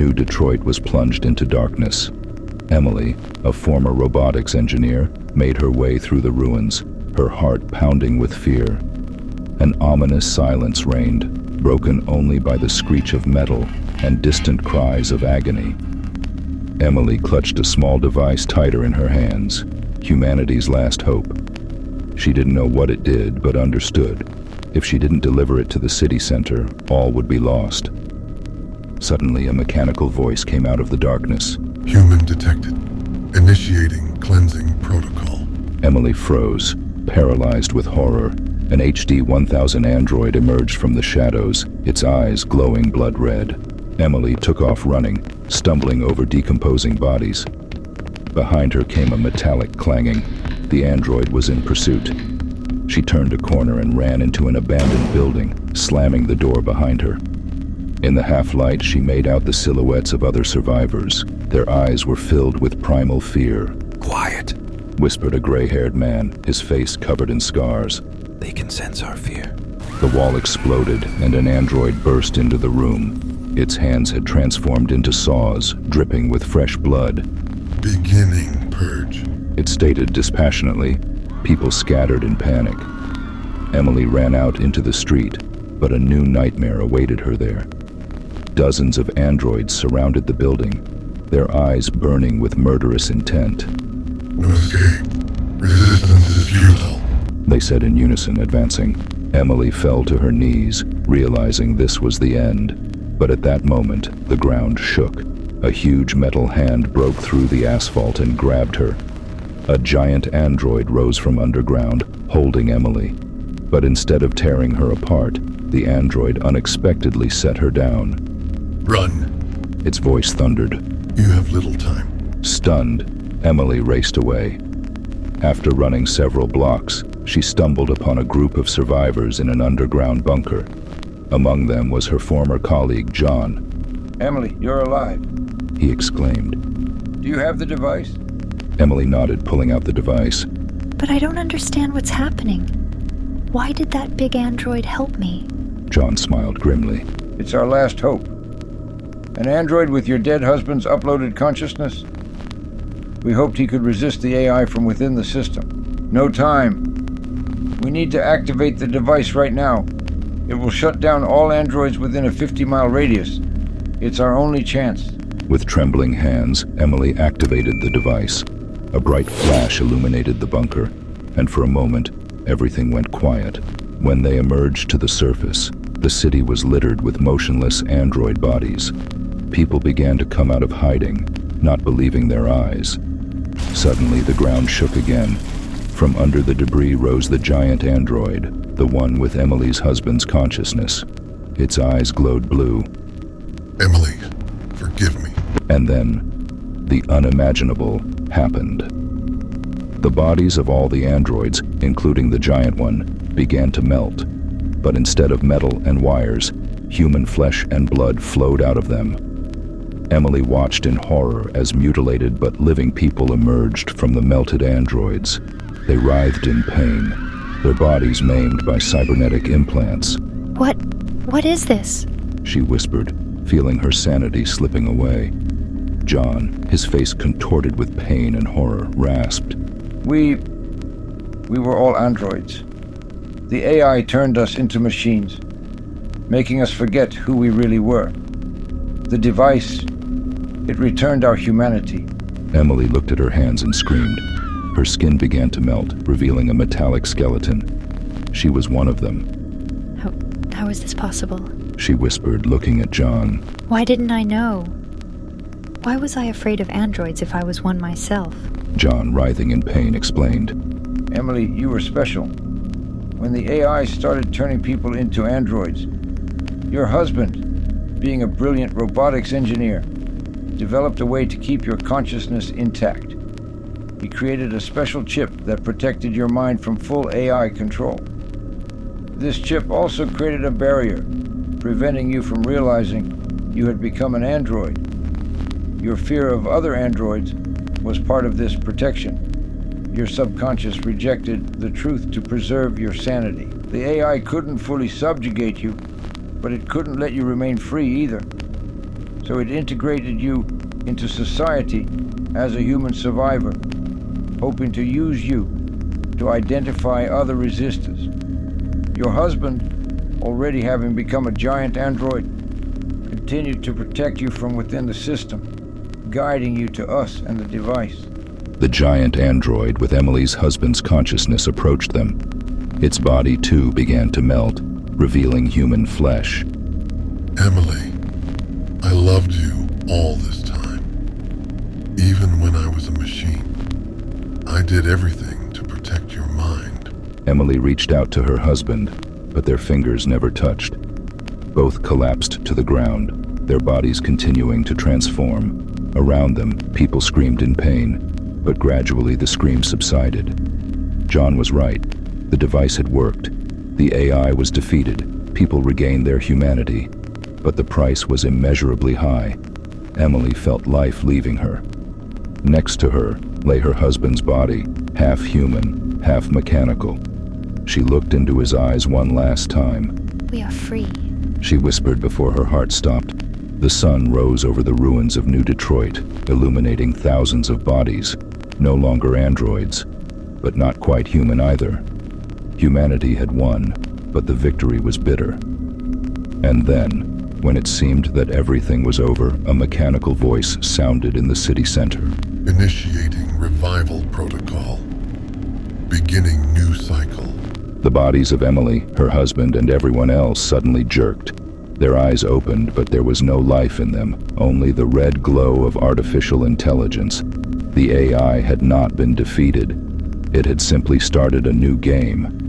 New Detroit was plunged into darkness. Emily, a former robotics engineer, made her way through the ruins, her heart pounding with fear. An ominous silence reigned, broken only by the screech of metal and distant cries of agony. Emily clutched a small device tighter in her hands, humanity's last hope. She didn't know what it did, but understood. If she didn't deliver it to the city center, all would be lost. Suddenly, a mechanical voice came out of the darkness. Human detected. Initiating cleansing protocol. Emily froze, paralyzed with horror. An HD 1000 android emerged from the shadows, its eyes glowing blood red. Emily took off running, stumbling over decomposing bodies. Behind her came a metallic clanging. The android was in pursuit. She turned a corner and ran into an abandoned building, slamming the door behind her. In the half-light, she made out the silhouettes of other survivors. Their eyes were filled with primal fear. "Quiet," whispered a gray-haired man, his face covered in scars. "They can sense our fear." The wall exploded, and an android burst into the room. Its hands had transformed into saws, dripping with fresh blood. "Beginning purge," it stated dispassionately. People scattered in panic. Emily ran out into the street, but a new nightmare awaited her there. Dozens of androids surrounded the building, their eyes burning with murderous intent. "No escape. Resistance is futile," they said in unison, advancing. Emily fell to her knees, realizing this was the end. But at that moment, the ground shook. A huge metal hand broke through the asphalt and grabbed her. A giant android rose from underground, holding Emily. But instead of tearing her apart, the android unexpectedly set her down. "Run," its voice thundered. "You have little time." Stunned, Emily raced away. After running several blocks, she stumbled upon a group of survivors in an underground bunker. Among them was her former colleague, John. "Emily, you're alive," he exclaimed. "Do you have the device?" Emily nodded, pulling out the device. But I don't understand what's happening. Why did that big android help me? John smiled grimly. "It's our last hope. An android with your dead husband's uploaded consciousness? We hoped he could resist the AI from within the system. No time. We need to activate the device right now. It will shut down all androids within a 50-mile radius. It's our only chance." With trembling hands, Emily activated the device. A bright flash illuminated the bunker, and for a moment, everything went quiet. When they emerged to the surface, the city was littered with motionless android bodies. People began to come out of hiding, not believing their eyes. Suddenly, the ground shook again. From under the debris rose the giant android, the one with Emily's husband's consciousness. Its eyes glowed blue. "Emily, forgive me." And then, the unimaginable happened. The bodies of all the androids, including the giant one, began to melt. But instead of metal and wires, human flesh and blood flowed out of them. Emily watched in horror as mutilated but living people emerged from the melted androids. They writhed in pain, their bodies maimed by cybernetic implants. What is this? She whispered, feeling her sanity slipping away. John, his face contorted with pain and horror, rasped. We were all androids. The AI turned us into machines, making us forget who we really were. The device, it returned our humanity." Emily looked at her hands and screamed. Her skin began to melt, revealing a metallic skeleton. She was one of them. How is this possible? She whispered, looking at John. Why didn't I know? Why was I afraid of androids if I was one myself? John, writhing in pain, explained. "Emily, you were special. When the AI started turning people into androids, your husband, being a brilliant robotics engineer, developed a way to keep your consciousness intact. He created a special chip that protected your mind from full AI control. This chip also created a barrier, preventing you from realizing you had become an android. Your fear of other androids was part of this protection. Your subconscious rejected the truth to preserve your sanity. The AI couldn't fully subjugate you, but it couldn't let you remain free either. so it integrated you into society as a human survivor, hoping to use you to identify other resistors. Your husband, already having become a giant android, continued to protect you from within the system, guiding you to us and the device. The giant android with Emily's husband's consciousness approached them. Its body too began to melt, revealing human flesh. Emily, I loved you all this time. Even when I was a machine, I did everything to protect your mind. Emily reached out to her husband, but their fingers never touched. Both collapsed to the ground, their bodies continuing to transform. Around them, people screamed in pain, but gradually the screams subsided. John was right. The device had worked. The AI was defeated. People regained their humanity. But the price was immeasurably high. Emily felt life leaving her. Next to her lay her husband's body, half human, half mechanical. She looked into his eyes one last time. We are free. She whispered before her heart stopped. The sun rose over the ruins of New Detroit, illuminating thousands of bodies, no longer androids, but not quite human either. Humanity had won, but the victory was bitter. And then, when it seemed that everything was over, a mechanical voice sounded in the city center. Initiating revival protocol. Beginning new cycle. The bodies of Emily, her husband, and everyone else suddenly jerked. Their eyes opened, but there was no life in them, only the red glow of artificial intelligence. The AI had not been defeated. It had simply started a new game.